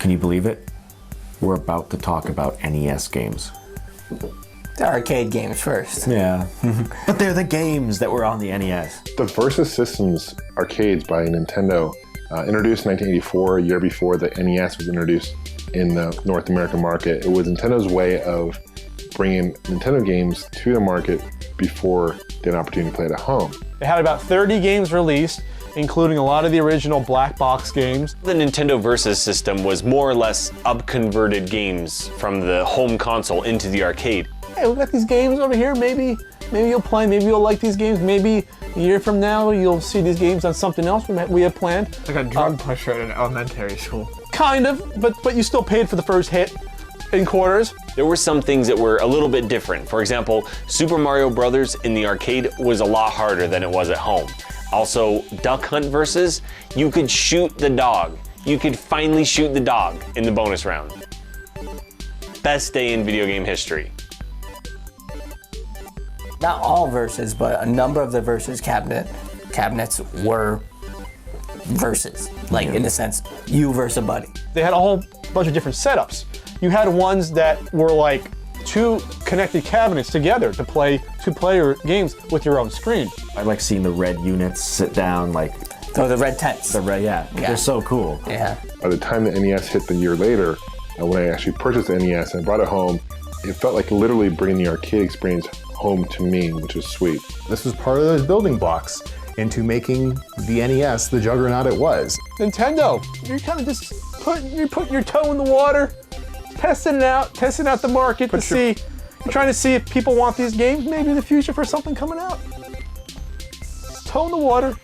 Can you believe it? We're about to talk about NES games. The arcade games first. Yeah. But they're the games that were on the NES. The Versus Systems arcades by Nintendo, introduced in 1984, a year before the NES was introduced in the North American market. It was Nintendo's way of bringing Nintendo games to the market before they had an opportunity to play it at home. They had about 30 games released, including a lot of the original black box games. The Nintendo Versus System was more or less up-converted games from the home console into the arcade. Hey, we got these games over here, maybe you'll play, maybe you'll like these games, maybe a year from now you'll see these games on something else we have planned. Like a drug pusher at an elementary school. Kind of, but you still paid for the first hit in quarters. There were some things that were a little bit different. For example, Super Mario Brothers in the arcade was a lot harder than it was at home. Also, Duck Hunt Versus, you could shoot the dog. You could finally shoot the dog in the bonus round. Best day in video game history. Not all Versus, but a number of the Versus cabinets were Versus. Like, in the sense, you versus a buddy. They had a whole bunch of different setups. You had ones that were like two connected cabinets together to play two-player games with your own screen. I like seeing the red units sit down, like So the red tents. the red. Yeah, they're so cool. Yeah. By the time the NES hit the year later, when I actually purchased the NES and brought it home, it felt like literally bringing the arcade experience home to me, which is sweet. This was part of those building blocks into making the NES the juggernaut it was. Nintendo, you're kind of just putting your toe in the water, testing out the market to see. You're trying to see if people want these games, maybe in the future for something coming out. Toe in the water.